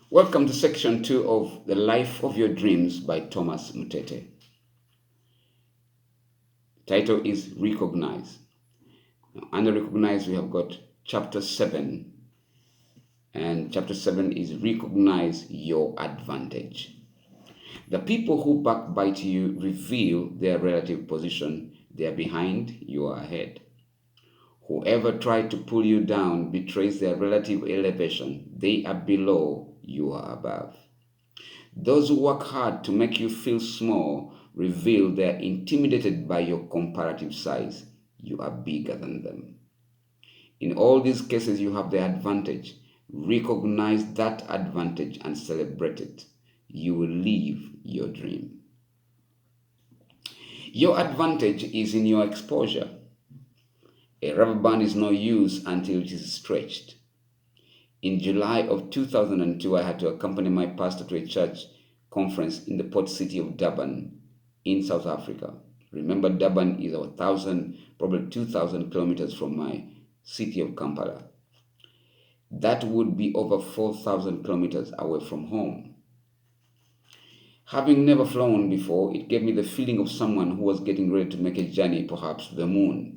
Welcome to section 2 of The Life of Your Dreams by Thomas Mutete. Title is Recognize. Now, under Recognize, we have got chapter 7, and chapter 7 is Recognize Your Advantage. The people who backbite you reveal their relative position. They are behind, you are ahead. Whoever tried to pull you down betrays their relative elevation. They are below, you are above. Those who work hard to make you feel small reveal they are intimidated by your comparative size. You are bigger than them. In all these cases, you have the advantage. Recognize that advantage and celebrate it. You will live your dream. Your advantage is in your exposure. A rubber band is no use until it is stretched. In July of 2002, I had to accompany my pastor to a church conference in the port city of Durban in South Africa. Remember, Durban is about 1,000, probably 2,000 kilometers from my city of Kampala. That would be over 4,000 kilometers away from home. Having never flown before, it gave me the feeling of someone who was getting ready to make a journey, perhaps to the moon.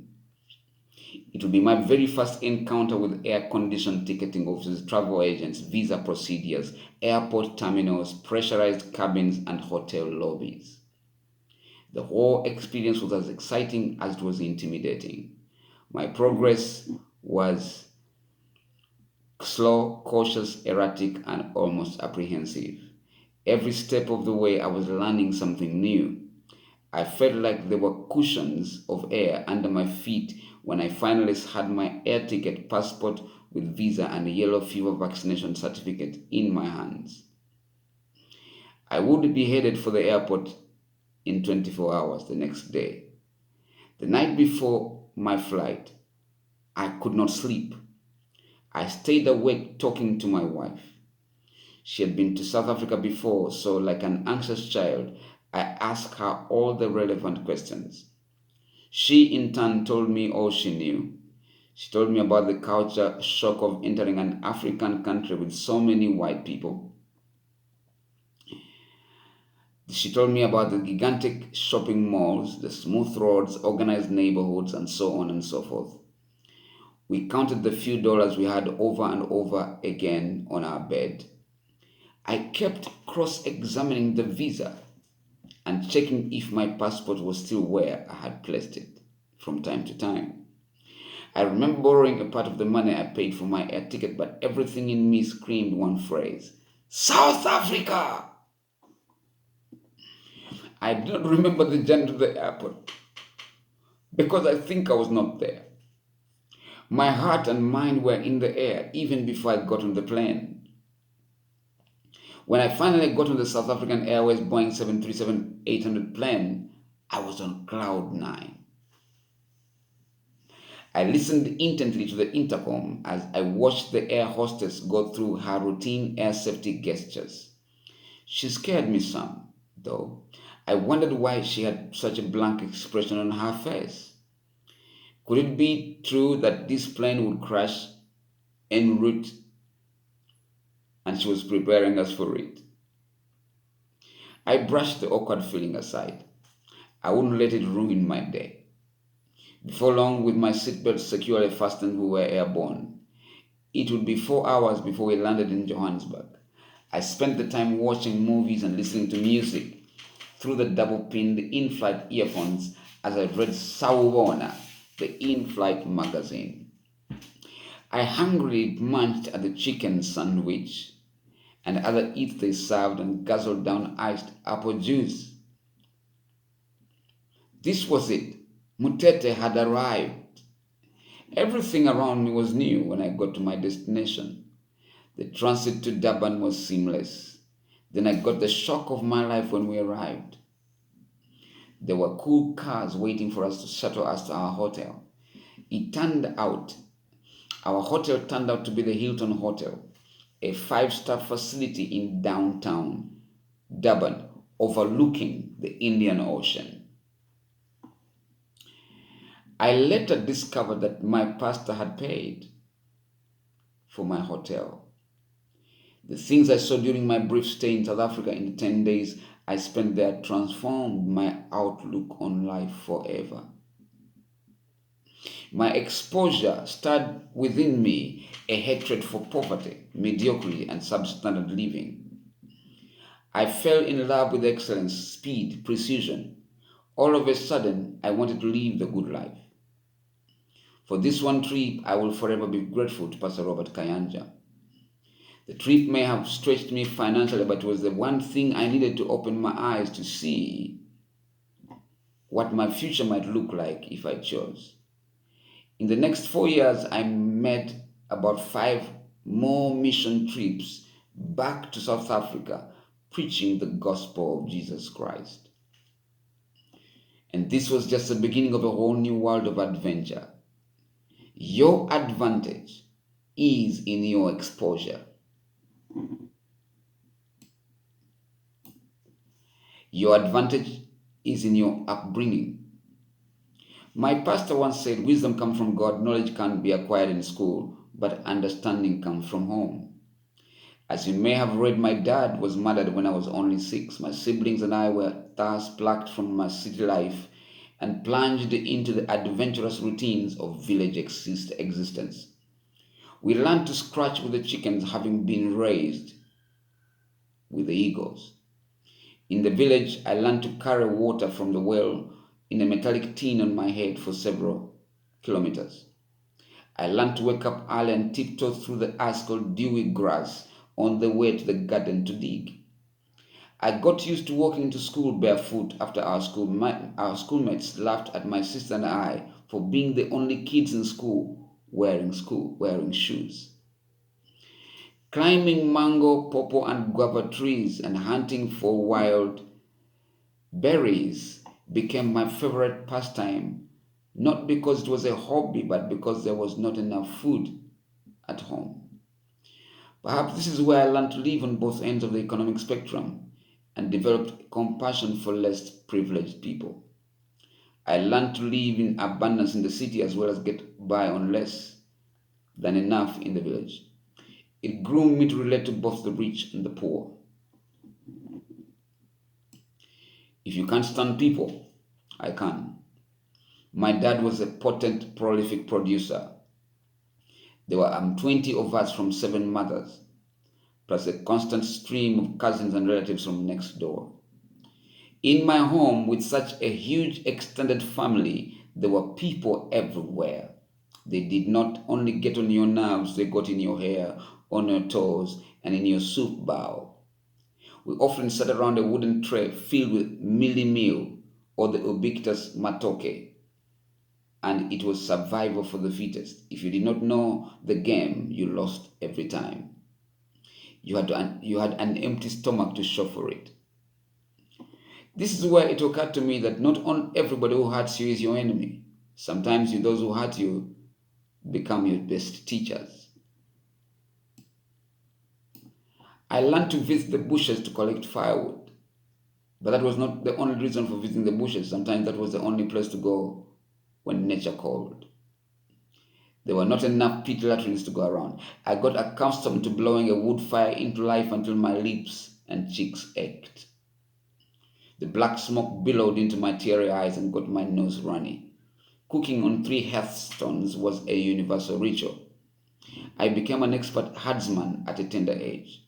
It will be my very first encounter with air-conditioned ticketing offices, travel agents, visa procedures, airport terminals, pressurized cabins, and hotel lobbies. The whole experience was as exciting as it was intimidating. My progress was slow, cautious, erratic, and almost apprehensive. Every step of the way, I was learning something new. I felt like there were cushions of air under my feet when I finally had my air ticket, passport with visa, and a yellow fever vaccination certificate in my hands. I would be headed for the airport in 24 hours the next day. The night before my flight, I could not sleep. I stayed awake talking to my wife. She had been to South Africa before, so like an anxious child, I asked her all the relevant questions. She in turn told me all she knew. She told me about the culture shock of entering an African country with so many white people. She told me about the gigantic shopping malls, the smooth roads, organized neighborhoods, and so on and so forth. We counted the few dollars we had over and over again on our bed. I kept cross examining the visa and checking if my passport was still where I had placed it from time to time. I remember borrowing a part of the money I paid for my air ticket, but everything in me screamed one phrase: South Africa! I do not remember the journey to the airport because I think I was not there. My heart and mind were in the air even before I got on the plane. When I finally got on the South African Airways Boeing 737-800 plane, I was on cloud nine. I listened intently to the intercom as I watched the air hostess go through her routine air safety gestures. She scared me some, though. I wondered why she had such a blank expression on her face. Could it be true that this plane would crash en route and she was preparing us for it? I brushed the awkward feeling aside. I wouldn't let it ruin my day. Before long, with my seatbelt securely fastened, we were airborne. It would be 4 hours before we landed in Johannesburg. I spent the time watching movies and listening to music through the double-pinned in-flight earphones as I read Sawubona, the in-flight magazine. I hungrily munched at the chicken sandwich and other eats they served and guzzled down iced apple juice. This was it. Mutete had arrived. Everything around me was new when I got to my destination. The transit to Durban was seamless. Then I got the shock of my life when we arrived. There were cool cars waiting for us to shuttle us to our hotel. It turned out, our hotel turned out to be the Hilton Hotel, a five-star facility in downtown Durban, overlooking the Indian Ocean. I later discovered that my pastor had paid for my hotel. The things I saw during my brief stay in South Africa in the 10 days I spent there transformed my outlook on life forever. My exposure stirred within me a hatred for poverty, mediocrity, and substandard living. I fell in love with excellence, speed, precision. All of a sudden, I wanted to live the good life. For this one trip, I will forever be grateful to Pastor Robert Kayanja. The trip may have stretched me financially, but it was the one thing I needed to open my eyes to see what my future might look like if I chose. In the next 4 years, I made about five more mission trips back to South Africa, preaching the gospel of Jesus Christ. And this was just the beginning of a whole new world of adventure. Your advantage is in your exposure. Your advantage is in your upbringing. My pastor once said, wisdom comes from God, knowledge can't be acquired in school, but understanding comes from home. As you may have read, my dad was murdered when I was only 6. My siblings and I were thus plucked from my city life and plunged into the adventurous routines of village existence. We learned to scratch with the chickens, having been raised with the eagles. In the village, I learned to carry water from the well in a metallic tin on my head for several kilometers. I learned to wake up early and tiptoe through the ice-cold dewy grass on the way to the garden to dig. I got used to walking to school barefoot after our schoolmates laughed at my sister and I for being the only kids in wearing shoes. Climbing mango, pawpaw, and guava trees and hunting for wild berries became my favorite pastime, not because it was a hobby, but because there was not enough food at home. Perhaps this is where I learned to live on both ends of the economic spectrum and developed compassion for less privileged people. I learned to live in abundance in the city as well as get by on less than enough in the village. It grew me to relate to both the rich and the poor. If you can't stand people, I can. My dad was a potent, prolific producer. There were 20 of us from 7 mothers, plus a constant stream of cousins and relatives from next door. In my home, with such a huge extended family, there were people everywhere. They did not only get on your nerves, they got in your hair, on your toes, and in your soup bowl. We often sat around a wooden tray filled with mealy meal or the ubiquitous matoke, and it was survival for the fittest. If you did not know the game, you lost every time. You had an empty stomach to show for it. This is where it occurred to me that not on everybody who hurts you is your enemy. Sometimes those who hurt you become your best teachers. I learned to visit the bushes to collect firewood, but that was not the only reason for visiting the bushes. Sometimes that was the only place to go when nature called. There were not enough pit latrines to go around. I got accustomed to blowing a wood fire into life until my lips and cheeks ached. The black smoke billowed into my teary eyes and got my nose runny. Cooking on 3 hearthstones was a universal ritual. I became an expert herdsman at a tender age.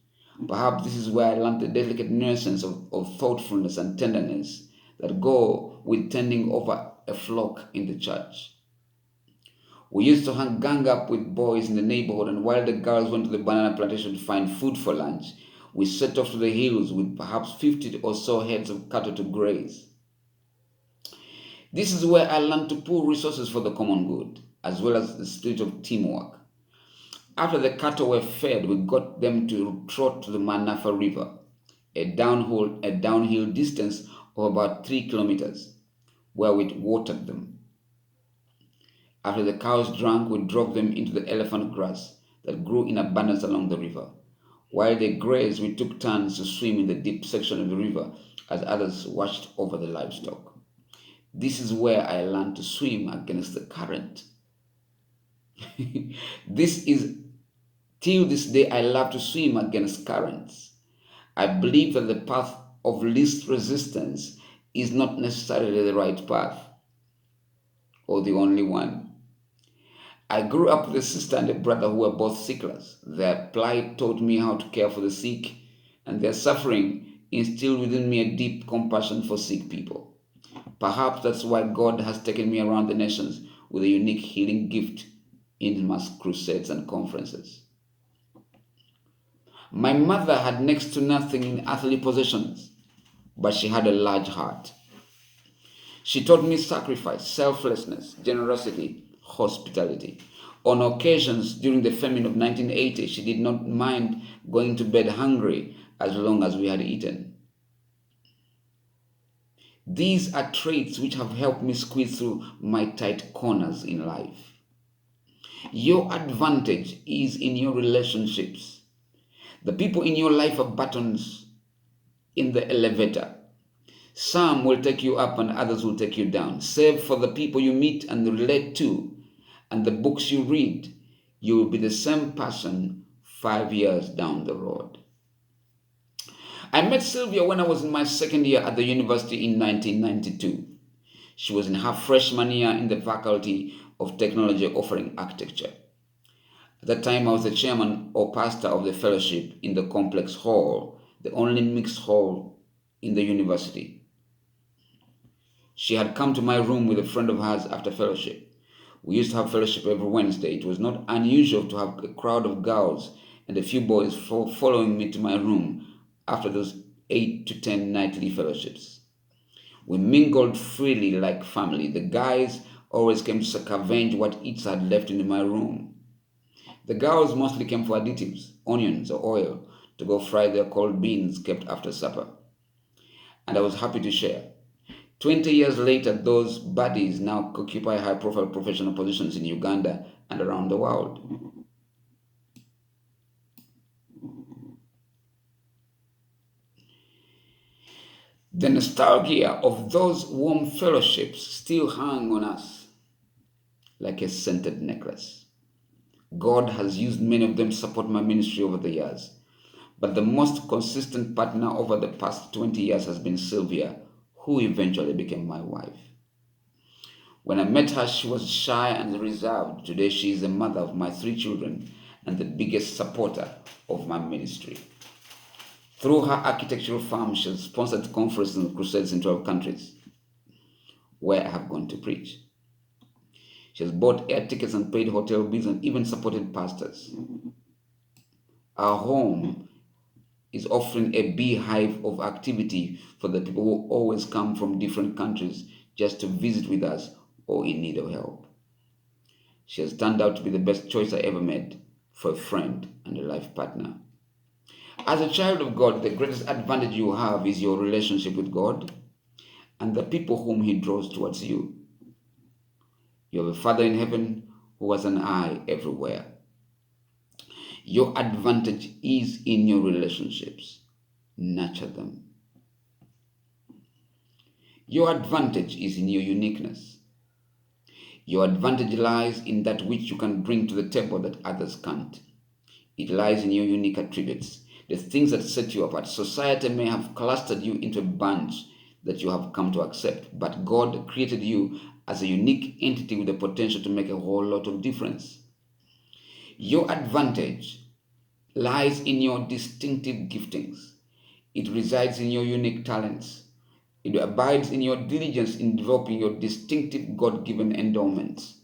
Perhaps this is where I learned the delicate nuances of thoughtfulness and tenderness that go with tending over a flock in the church. We used to gang up with boys in the neighborhood, and while the girls went to the banana plantation to find food for lunch, we set off to the hills with perhaps 50 or so heads of cattle to graze. This is where I learned to pool resources for the common good, as well as the spirit of teamwork. After the cattle were fed, we got them to trot to the Manafa River, a downhill distance of about 3 kilometers, where we watered them. After the cows drank, we drove them into the elephant grass that grew in abundance along the river. While they grazed, we took turns to swim in the deep section of the river as others watched over the livestock. This is where I learned to swim against the current. This is Till this day, I love to swim against currents. I believe that the path of least resistance is not necessarily the right path or the only one. I grew up with a sister and a brother who were both sicklers. Their plight taught me how to care for the sick, and their suffering instilled within me a deep compassion for sick people. Perhaps that's why God has taken me around the nations with a unique healing gift in mass crusades and conferences. My mother had next to nothing in earthly possessions, but she had a large heart. She taught me sacrifice, selflessness, generosity, hospitality. On occasions during the famine of 1980, she did not mind going to bed hungry as long as we had eaten. These are traits which have helped me squeeze through my tight corners in life. Your advantage is in your relationships. The people in your life are buttons in the elevator. Some will take you up and others will take you down. Save for the people you meet and relate to and the books you read. You will be the same person 5 years down the road. I met Sylvia when I was in my second year at the university in 1992. She was in her freshman year in the Faculty of Technology offering architecture. At that time, I was the chairman or pastor of the fellowship in the complex hall, the only mixed hall in the university. She had come to my room with a friend of hers after fellowship. We used to have fellowship every Wednesday. It was not unusual to have a crowd of girls and a few boys following me to my room after those 8 to 10 nightly fellowships. We mingled freely like family. The guys always came to scavenge what each had left in my room. The girls mostly came for additives, onions or oil, to go fry their cold beans kept after supper. And I was happy to share. 20 years later, those buddies now occupy high profile professional positions in Uganda and around the world. The nostalgia of those warm fellowships still hang on us like a scented necklace. God has used many of them to support my ministry over the years, but the most consistent partner over the past 20 years has been Sylvia, who eventually became my wife. When I met her, she was shy and reserved. Today, she is the mother of my 3 children and the biggest supporter of my ministry. Through her architectural firm, she has sponsored conferences and crusades in 12 countries where I have gone to preach. She has bought air tickets and paid hotel bills and even supported pastors. Our home is offering a beehive of activity for the people who always come from different countries just to visit with us or in need of help. She has turned out to be the best choice I ever made for a friend and a life partner. As a child of God, the greatest advantage you have is your relationship with God and the people whom He draws towards you. You have a Father in heaven who has an eye everywhere. Your advantage is in your relationships. Nurture them. Your advantage is in your uniqueness. Your advantage lies in that which you can bring to the table that others can't. It lies in your unique attributes, the things that set you apart. Society may have clustered you into a bunch that you have come to accept, but God created you as a unique entity with the potential to make a whole lot of difference. Your advantage lies in your distinctive giftings. It resides in your unique talents. It abides in your diligence in developing your distinctive God given endowments.